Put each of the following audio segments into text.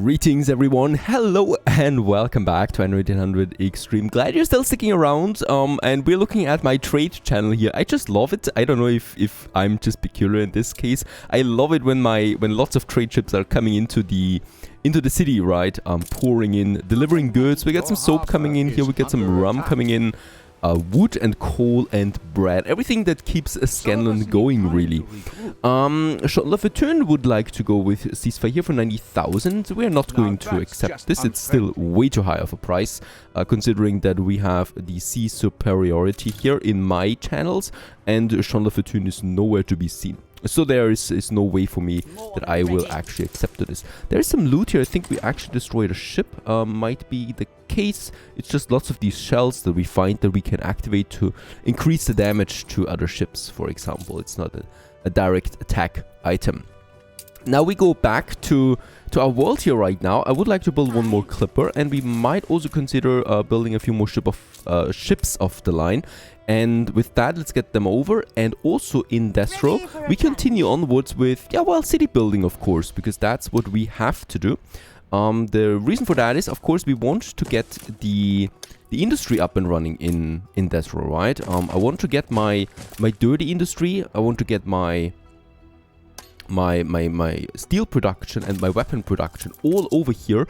Greetings everyone, hello and welcome back to Anno 1800 Extreme. Glad you're still sticking around, and we're looking at my trade channel here. I just love it. I don't know if I'm just peculiar in this case. I love it when lots of trade ships are coming into the city, right? Pouring in, delivering goods. We got some soap coming in here, we got some rum coming in. Wood and coal and bread. Everything that keeps Scanlan going, really. Lafetune would like to go with ceasefire here for 90,000. We are not going to accept this. It's still way too high of a price, considering that we have the sea superiority here in my channels, and Sean Lafetune is nowhere to be seen. So there is no way for me that I will actually accept this. There is some loot here. I think we actually destroyed a ship. Might be the case. It's just lots of these shells that we find that we can activate to increase the damage to other ships, for example. It's not a direct attack item. Now we go back to our world here right now. I would like to build one more clipper, and we might also consider building a few more ships off the line. And with that, let's get them over. And also in Destro, we continue onwards with, city building, of course, because that's what we have to do. The reason for that is, of course, we want to get the industry up and running in Destro, right? I want to get my dirty industry. I want to get my steel production and my weapon production all over here,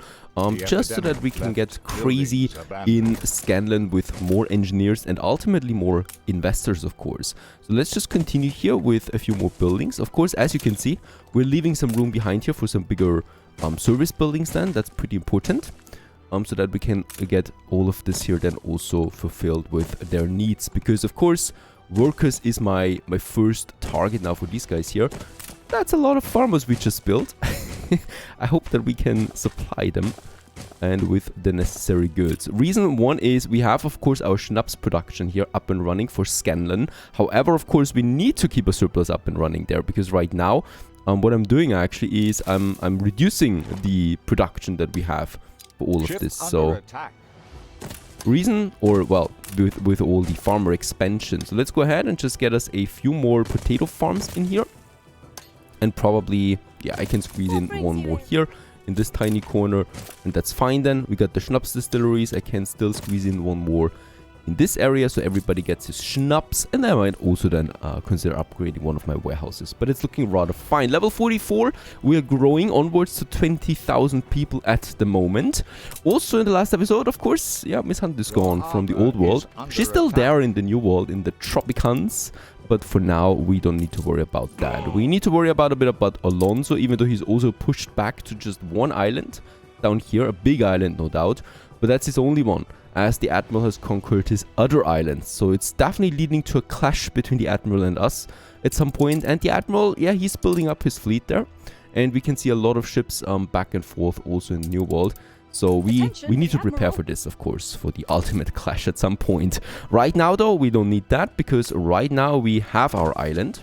just so that we can get crazy in Scanlan with more engineers and ultimately more investors, of course. So let's just continue here with a few more buildings. Of course, as you can see, we're leaving some room behind here for some bigger service buildings then. That's pretty important, so that we can get all of this here then also fulfilled with their needs, because of course workers is my first target now for these guys here. That's a lot of farmers we just built. I hope that we can supply them and with the necessary goods. Reason one is we have, of course, our schnapps production here up and running for Scanlan. However, of course, we need to keep a surplus up and running there, because right now what I'm doing actually is I'm reducing the production that we have for all of this. So reason, or well, with all the farmer expansion. So let's go ahead and just get us a few more potato farms in here. And probably, I can squeeze in one more here in this tiny corner, and that's fine then. We got the schnapps distilleries. I can still squeeze in one more in this area, so everybody gets his schnapps. And I might also then consider upgrading one of my warehouses, but it's looking rather fine. Level 44, we are growing onwards to 20,000 people at the moment. Also in the last episode, of course, Miss Hunt is gone from the old world. She's still there in the new world, in the Tropicans. But for now, we don't need to worry about that. We need to worry about a bit about Alonso, even though he's also pushed back to just one island down here. A big island, no doubt. But that's his only one, as the Admiral has conquered his other islands. So it's definitely leading to a clash between the Admiral and us at some point. And the Admiral, he's building up his fleet there. And we can see a lot of ships back and forth also in the New World. So we need to prepare for this, of course, for the ultimate clash at some point. Right now, though, we don't need that, because right now we have our island.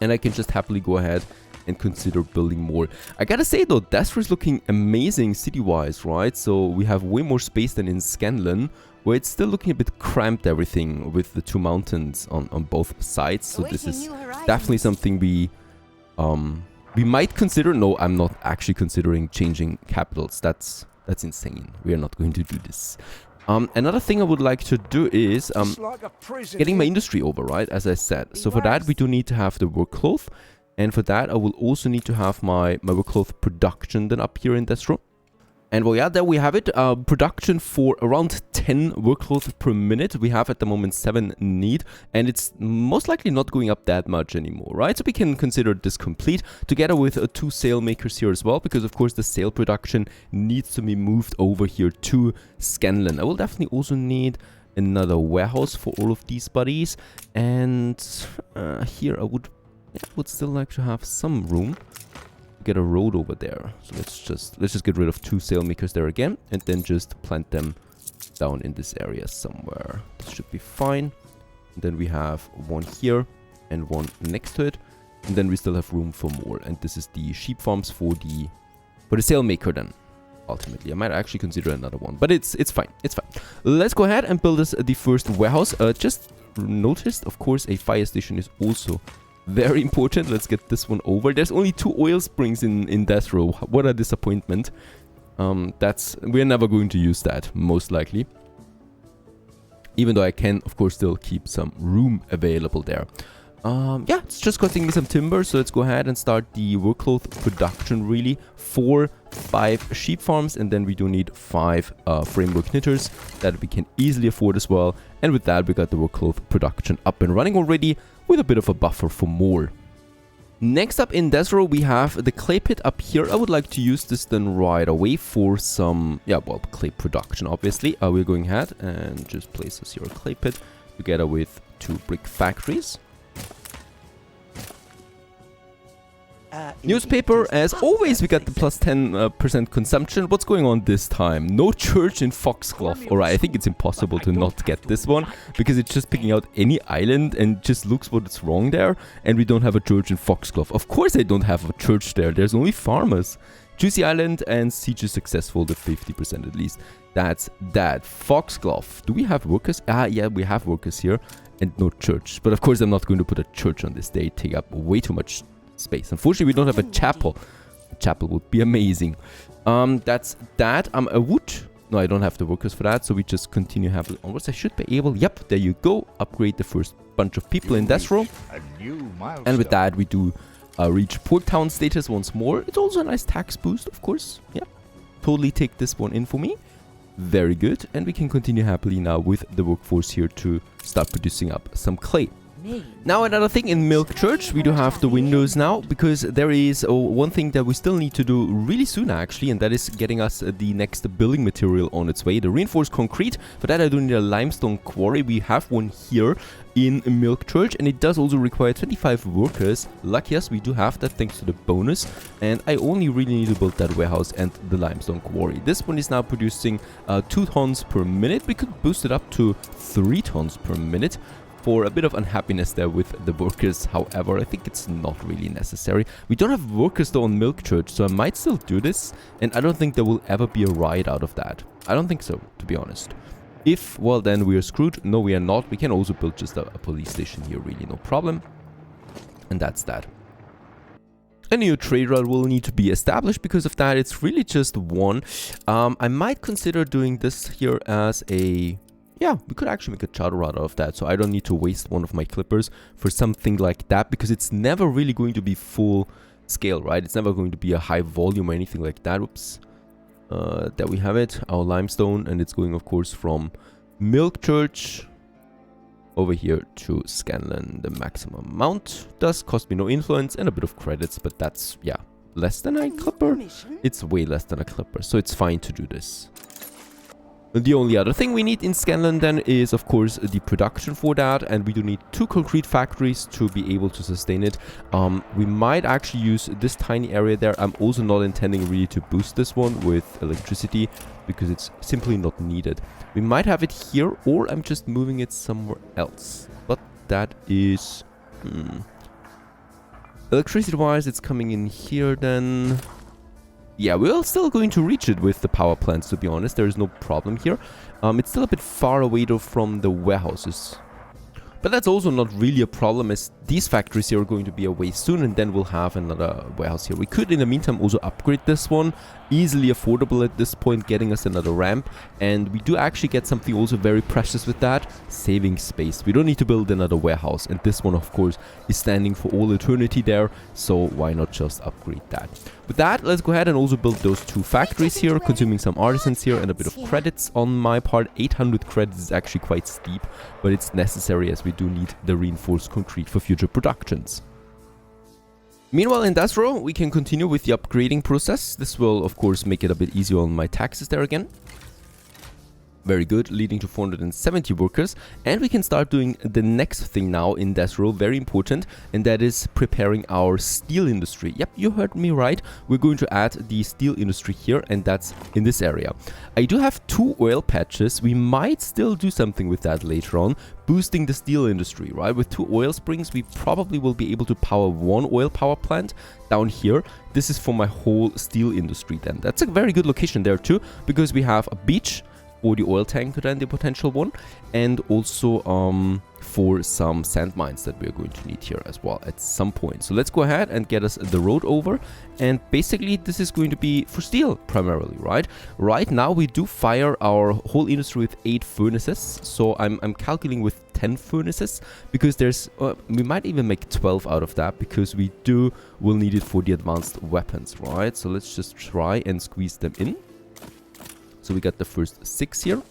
And I can just happily go ahead and consider building more. I gotta say, though, Destro is looking amazing city-wise, right? So we have way more space than in Scanlan, where it's still looking a bit cramped, everything, with the two mountains on both sides. So this is definitely something we might consider. No, I'm not actually considering changing capitals. That's insane. We are not going to do this. Another thing I would like to do is getting my industry over, right? As I said. So for that, we do need to have the workcloth. And for that, I will also need to have my workcloth production then up here in Destro. And well, there we have it. Production for around 10 workcloth per minute. We have at the moment 7 need, and it's most likely not going up that much anymore, right? So we can consider this complete, together with 2 sail makers here as well, because of course the sail production needs to be moved over here to Scanlan. I will definitely also need another warehouse for all of these buddies, and here I would still like to have some room. Get a road over there. So let's just get rid of 2 sail makers there again, and then just plant them down in this area somewhere. This should be fine. And then we have one here and one next to it, and then we still have room for more. And this is the sheep farms for the sail maker then. Ultimately, I might actually consider another one, but it's fine. It's fine. Let's go ahead and build us the first warehouse. Just noticed, of course, a fire station is also Very important. Let's get this one over. There's only 2 oil springs in Death Row. What a disappointment. We're never going to use that, most likely. Even though I can, of course, still keep some room available there. Yeah, it's just costing me some timber, so let's go ahead and start the workload production, really. 5 sheep farms, and then we do need 5 framework knitters that we can easily afford as well. And with that, we got the workload production up and running already, with a bit of a buffer for more. Next up in Death Row, we have the clay pit up here. I would like to use this then right away for some, clay production, obviously. We're going ahead and just place us here a clay pit together with 2 brick factories. Newspaper, as always, we got the plus 10% consumption. What's going on this time? No church in Foxglove. Alright, I think it's impossible to not get this one, because it's just picking out any island and just looks what's wrong there, and we don't have a church in Foxglove. Of course I don't have a church there, there's only farmers. Juicy Island and siege is successful, the 50% at least. That's that. Foxglove. Do we have workers? Yeah, we have workers here, and no church. But of course I'm not going to put a church on this. They take up way too much space. Unfortunately, we don't have a chapel. A chapel would be amazing. That's that. A wood. No, I don't have the workers for that, so we just continue happily onwards. I should be able. Yep, there you go. Upgrade the first bunch of people in Death Row. And with that, we do reach Port Town status once more. It's also a nice tax boost, of course. Yeah, totally take this one in for me. Very good. And we can continue happily now with the workforce here to start producing up some clay. Now another thing in Milk Church, we do have the windows now, because there is one thing that we still need to do really soon actually, and that is getting us the next building material on its way, the reinforced concrete. For that I do need a limestone quarry. We have one here in Milk Church, and it does also require 25 workers. Lucky us, we do have that thanks to the bonus, and I only really need to build that warehouse and the limestone quarry. This one is now producing 2 tons per minute. We could boost it up to 3 tons per minute. For a bit of unhappiness there with the workers, however, I think it's not really necessary. We don't have workers though on Milk Church, so I might still do this, and I don't think there will ever be a riot out of that. I don't think so, to be honest. If, well, then we are screwed. No, we are not. We can also build just a police station here, really, no problem. And that's that. A new trade route will need to be established. Because of that, it's really just one. I might consider doing this here as a... Yeah, we could actually make a charter route out of that, so I don't need to waste one of my clippers for something like that, because it's never really going to be full scale, right? It's never going to be a high volume or anything like that. Oops. There we have it, our limestone, and it's going, of course, from Milk Church over here to Scanlan. The maximum amount does cost me no influence and a bit of credits, but that's, yeah, less than a clipper. It's way less than a clipper, so it's fine to do this. The only other thing we need in Scanlan then is, of course, the production for that, and we do need 2 concrete factories to be able to sustain it. We might actually use this tiny area there. I'm also not intending really to boost this one with electricity, because it's simply not needed. We might have it here, or I'm just moving it somewhere else. But that is... Electricity-wise, it's coming in here then... Yeah, we're still going to reach it with the power plants, to be honest. There is no problem here. It's still a bit far away, though, from the warehouses. But that's also not really a problem, as these factories here are going to be away soon, and then we'll have another warehouse here. We could, in the meantime, also upgrade this one. Easily affordable at this point, getting us another ramp. And we do actually get something also very precious with that, saving space. We don't need to build another warehouse, and this one, of course, is standing for all eternity there, so why not just upgrade that? With that, let's go ahead and also build those 2 factories here, consuming some artisans here and a bit of credits on my part. 800 credits is actually quite steep, but it's necessary as we do need the reinforced concrete for future productions. Meanwhile, in Death Row, we can continue with the upgrading process. This will, of course, make it a bit easier on my taxes there again. Very good, leading to 470 workers. And we can start doing the next thing now in Death Row, very important, and that is preparing our steel industry. Yep, you heard me right. We're going to add the steel industry here, and that's in this area. I do have 2 oil patches. We might still do something with that later on, boosting the steel industry, right? With 2 oil springs, we probably will be able to power 1 oil power plant down here. This is for my whole steel industry then. That's a very good location there too, because we have a beach, for the oil tanker, then the potential one, and also for some sand mines that we're going to need here as well at some point. So let's go ahead and get us the road over, and basically this is going to be for steel primarily, right? Right now we do fire our whole industry with 8 furnaces, so I'm calculating with 10 furnaces, because there's we might even make 12 out of that, because we will need it for the advanced weapons, right? So let's just try and squeeze them in. So we got the first 6 here.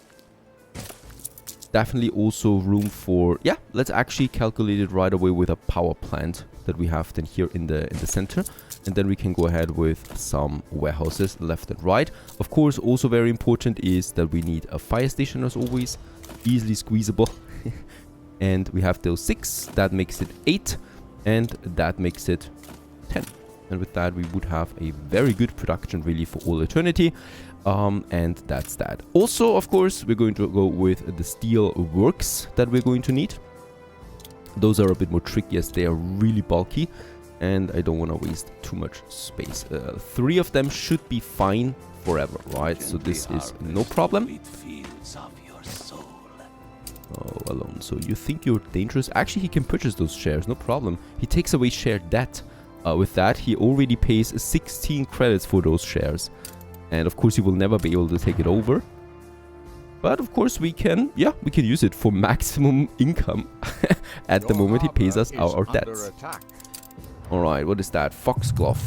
Definitely also room for, yeah, let's actually calculate it right away with a power plant that we have then here in the center, and then we can go ahead with some warehouses left and right. Of course, also very important is that we need a fire station as always, easily squeezable. And we have those 6, that makes it 8, and that makes it 10. And with that we would have a very good production really for all eternity. And that's that. Also, of course, we're going to go with the steel works that we're going to need. Those are a bit more tricky as they are really bulky, and I don't want to waste too much space. 3 of them should be fine forever, right? So this is no problem. Oh, Alonso, you think you're dangerous? Actually, he can purchase those shares, no problem. He takes away share debt. With that, he already pays 16 credits for those shares. And of course, he will never be able to take it over. But of course, we can use it for maximum income. At the moment, he pays us our debts. Alright, what is that? Foxglove.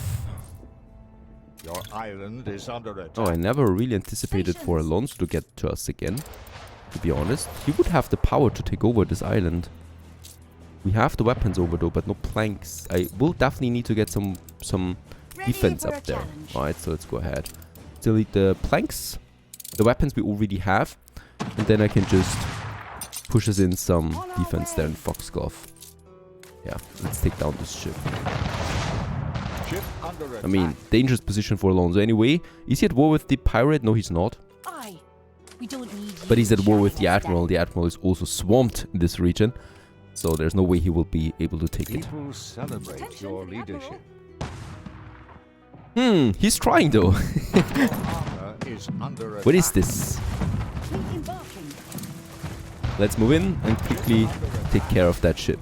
Your island is under attack. Oh, I never really anticipated for Alonso to get to us again. To be honest, he would have the power to take over this island. We have the weapons over though, but no planks. I will definitely need to get some defense up there. Alright, so let's go ahead. Delete the planks. The weapons we already have. And then I can just push us in some defense there in Foxglove. Yeah, let's take down this ship. I mean, dangerous position for Alonso anyway. Is he at war with the pirate? No, he's not. But he's at war with the Admiral. The Admiral is also swamped in this region. So there's no way he will be able to take it. People celebrate your leadership. He's trying though. What is this? Let's move in and quickly take care of that ship.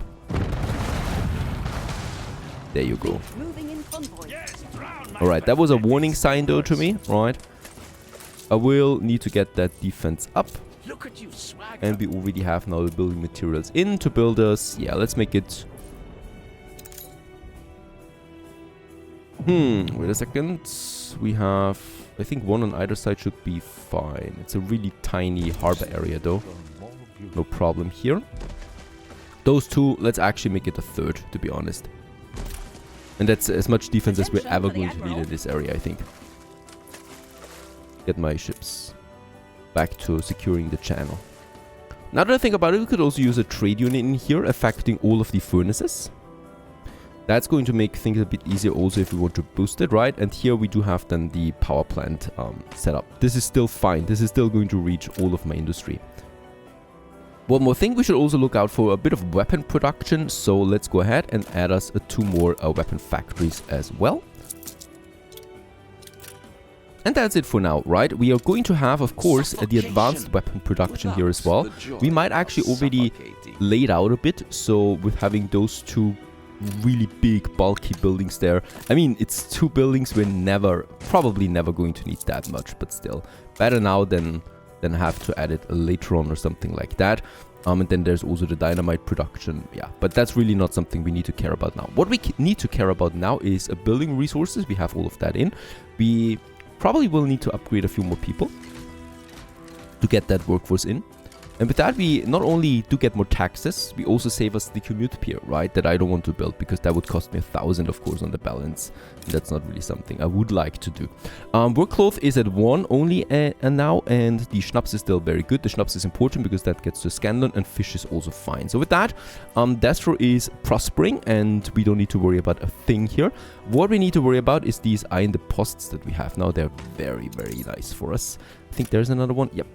There you go. Alright, that was a warning sign though to me. Alright. I will need to get that defense up. And we already have now the building materials in to build us. Yeah, let's make it... wait a second. We have... I think one on either side should be fine. It's a really tiny harbor area though. No problem here. Those 2, let's actually make it a 3rd, to be honest. And that's as much defense as we're ever going to need in this area, I think. Get my ships back to securing the channel. Now that I think about it, we could also use a trade unit in here, affecting all of the furnaces. That's going to make things a bit easier also if we want to boost it, right? And here we do have then the power plant set up. This is still fine. This is still going to reach all of my industry. One more thing, we should also look out for a bit of weapon production. So let's go ahead and add us 2 more weapon factories as well. And that's it for now, right? We are going to have, of course, the advanced weapon production here as well. We might actually already lay it out a bit. So with having those 2 really big, bulky buildings there. I mean, it's 2 buildings we're probably never going to need that much, but still. Better now than have to add it later on or something like that. And then there's also the dynamite production. Yeah, but that's really not something we need to care about now. What we need to care about now is building resources. We have all of that in. We probably will need to upgrade a few more people to get that workforce in. And with that, we not only do get more taxes, we also save us the commute pier, right? That I don't want to build because that would cost me 1,000, of course, on the balance. And that's not really something I would like to do. Work cloth is at 1 only now, and the schnapps is still very good. The schnapps is important because that gets to Scanlon, and fish is also fine. So with that, Destro is prospering, and we don't need to worry about a thing here. What we need to worry about is these iron deposits that we have now. They're very, very nice for us. I think there's another one. Yep.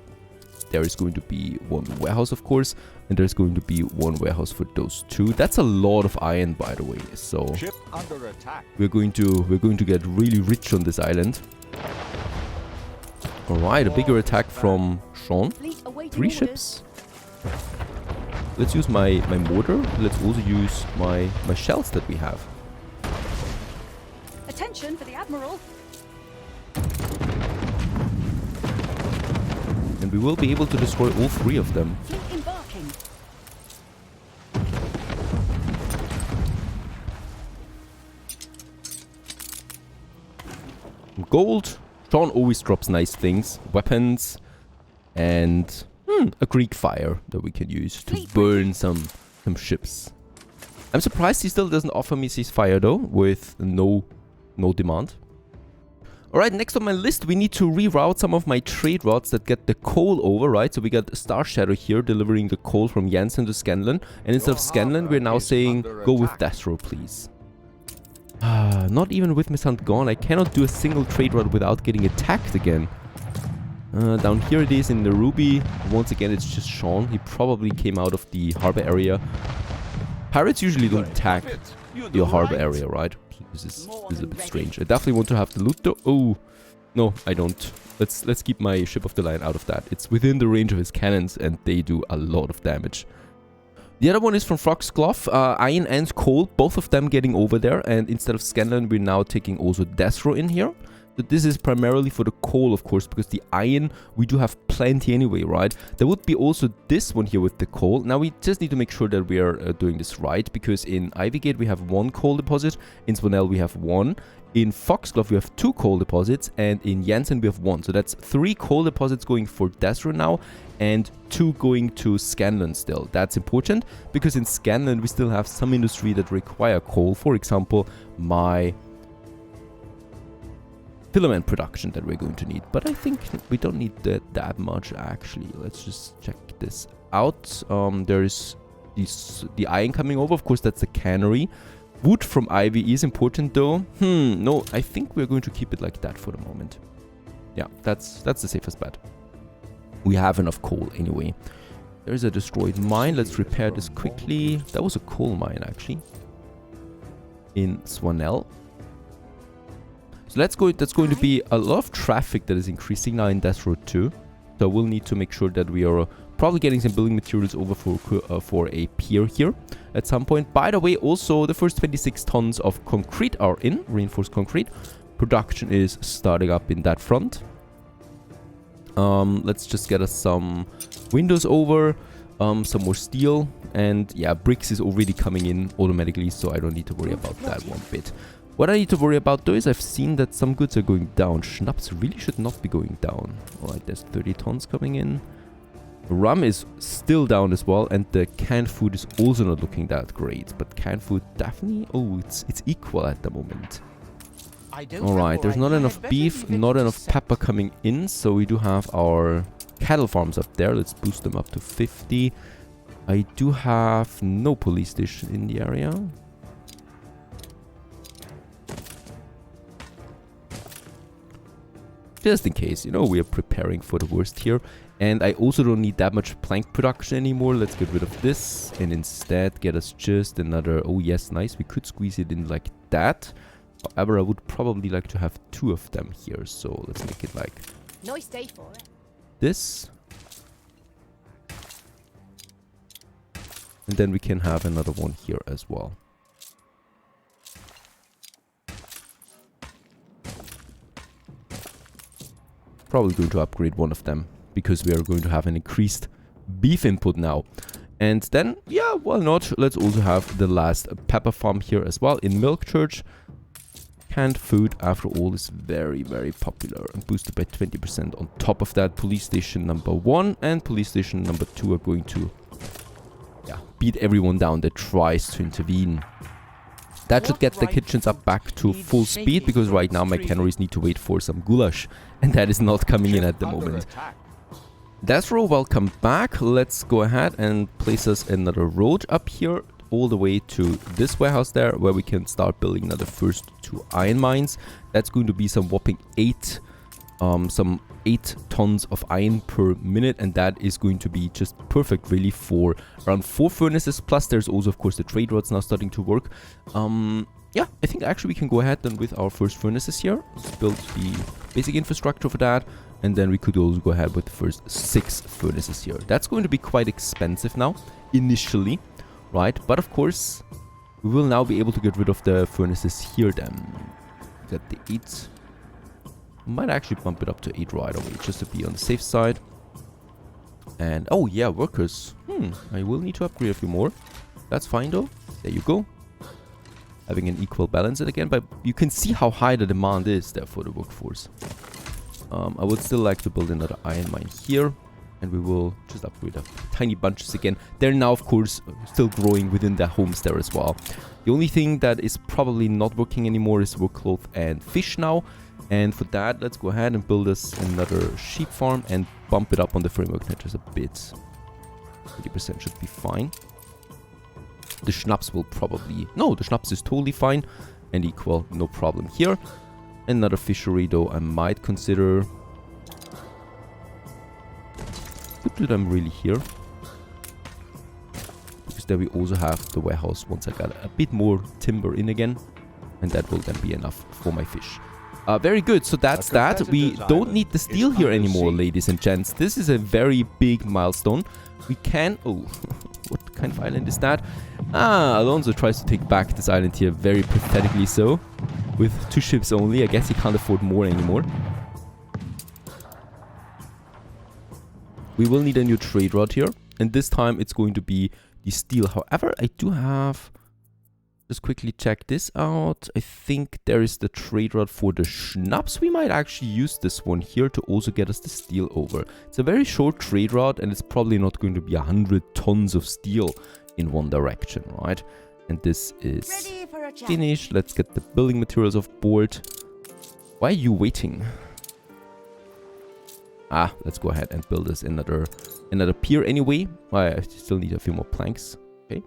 There is going to be 1 warehouse, of course, and there's going to be 1 warehouse for those 2. That's a lot of iron, by the way. So Ship under attack. we're going to get really rich on this island. All right, a bigger attack from Sean. Fleet awaiting 3 orders. ships. Let's use my mortar. Let's also use my shells that we have. Attention for the Admiral. And we will be able to destroy all 3 of them. Fleet embarking. Gold. Sean always drops nice things. Weapons. And a Greek fire that we can use to burn some ships. I'm surprised he still doesn't offer me ceasefire though, with no demand. Alright, next on my list, we need to reroute some of my trade routes that get the coal over, right? So we got Star Shadow here delivering the coal from Janssen to Scanlan. And instead of Scanlan, we're now saying, go with Destro, please. Not even with Missant gone, I cannot do a single trade route without getting attacked again. Down here it is in the Ruby. Once again, it's just Sean. He probably came out of the harbor area. Pirates usually don't attack your harbor area, right? This is a bit strange. I definitely want to have the loot though. Oh, no, I don't. Let's keep my ship of the line out of that. It's within the range of his cannons and they do a lot of damage. The other one is from Foxglove, iron and coal, both of them getting over there. And instead of Scanlan, we're now taking also Destro in here. So this is primarily for the coal, of course, because the iron, we do have plenty anyway, right? There would be also this one here with the coal. Now, we just need to make sure that we are doing this right, because in Ivygate, we have 1 coal deposit. In Swanell, we have 1. In Foxglove, we have 2 coal deposits. And in Janssen, we have 1. So that's 3 coal deposits going for Destro now, and 2 going to Scanlan still. That's important, because in Scanlan, we still have some industry that require coal. For example, my filament production that we're going to need, but I think we don't need that much actually. Let's just check this out. There's the iron coming over, of course. That's the cannery. Wood from Ivy is important though. No, I think we're going to keep it like that for the moment. Yeah, that's the safest bet. We have enough coal anyway. There's a destroyed mine. Let's repair this quickly. That was a coal mine actually in Swanell. So that's going to be a lot of traffic that is increasing now in Destro 2. So we'll need to make sure that we are probably getting some building materials over for a pier here at some point. By the way, also the first 26 tons of concrete are in, reinforced concrete. Production is starting up in that front. Let's just get us some windows over, some more steel, and yeah, bricks is already coming in automatically, so I don't need to worry about that one bit. What I need to worry about though is I've seen that some goods are going down. Schnapps really should not be going down. Alright, there's 30 tons coming in. Rum is still down as well, and the canned food is also not looking that great. But canned food definitely, oh, it's equal at the moment. Alright, there's not enough beef, not enough pepper coming in, so we do have our cattle farms up there. Let's boost them up to 50. I do have no police station in the area. Just in case, you know, we are preparing for the worst here. And I also don't need that much plank production anymore. Let's get rid of this and instead get us just another... Oh yes, nice. We could squeeze it in like that. However, I would probably like to have 2 of them here. So let's make it like Nice day for it. this. And then we can have another one here as well. Probably going to upgrade one of them because we are going to have an increased beef input now. And then, yeah, why not? Let's also have the last pepper farm here as well in Milk Church. Canned food, after all, is very, very popular and boosted by 20%. On top of that, police station number 1 and police station number 2 are going to, yeah, beat everyone down that tries to intervene. That should get the kitchens up back to full speed, because right now my canneries need to wait for some goulash, and that is not coming in at the moment. Destro, welcome back. Let's go ahead and place us another road up here, all the way to this warehouse there, where we can start building another first 2 iron mines. That's going to be some whopping 8 tons of iron per minute, and that is going to be just perfect really for around 4 furnaces. Plus there's also of course the trade routes now starting to work. Yeah, I think actually we can go ahead then with our first furnaces here. Let's build the basic infrastructure for that. And then we could also go ahead with the first 6 furnaces here. That's going to be quite expensive now, initially, right? But of course, we will now be able to get rid of the furnaces here then. Get the 8. Might actually bump it up to 8 right away, just to be on the safe side. And, oh yeah, workers. I will need to upgrade a few more. That's fine though. There you go. Having an equal balance. And again, but you can see how high the demand is there for the workforce. I would still like to build another iron mine here. And we will just upgrade a tiny bunches again. They're now, of course, still growing within their homes there as well. The only thing that is probably not working anymore is work cloth and fish now. And for that, let's go ahead and build us another sheep farm and bump it up on the framework net just a bit. 30% should be fine. The schnapps will probably... No, the schnapps is totally fine and equal, no problem here. Another fishery though I might consider. Good that I'm really here. Because there we also have the warehouse once I got a bit more timber in again. And that will then be enough for my fish. Very good, so that's that. We don't need the steel here anymore, ladies and gents. This is a very big milestone. We can... Oh, what kind of island is that? Ah, Alonso tries to take back this island here very pathetically so. With 2 ships only. I guess he can't afford more anymore. We will need a new trade route here. And this time it's going to be the steel. However, I do have... Just quickly check this out. I think there is the trade route for the schnapps. We might actually use this one here to also get us the steel over. It's a very short trade route and it's probably not going to be 100 tons of steel in one direction, right? And this is finished. Let's get the building materials off board. Why are you waiting? Ah, let's go ahead and build us another pier anyway. I still need a few more planks. Okay.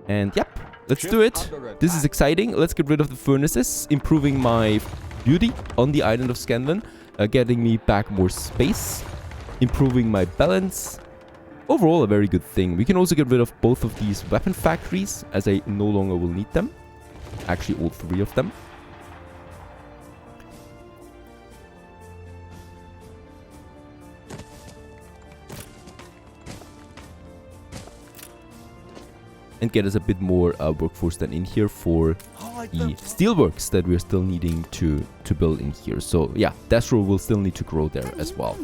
And yep. Let's do it. This is exciting. Let's get rid of the furnaces, improving my beauty on the island of Scanlan, getting me back more space, improving my balance. Overall, a very good thing. We can also get rid of both of these weapon factories, as I no longer will need them. Actually, all 3 of them. And get us a bit more workforce than in here for the steelworks that we're still needing to build in here. So yeah, Destro will still need to grow there as well.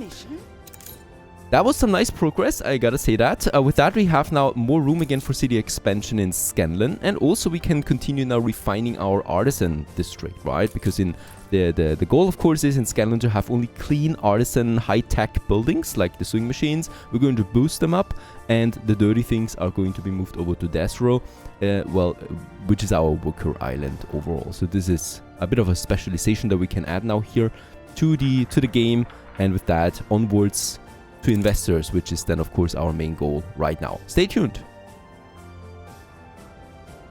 That was some nice progress, I gotta say that. With that, we have now more room again for city expansion in Scanlan. And also we can continue now refining our artisan district, right? Because in the goal, of course, is in Scanlan to have only clean artisan high-tech buildings, like the sewing machines. We're going to boost them up. And the dirty things are going to be moved over to Desro, which is our worker island overall. So this is a bit of a specialization that we can add now here to the game. And with that, onwards to investors, which is then, of course, our main goal right now. Stay tuned.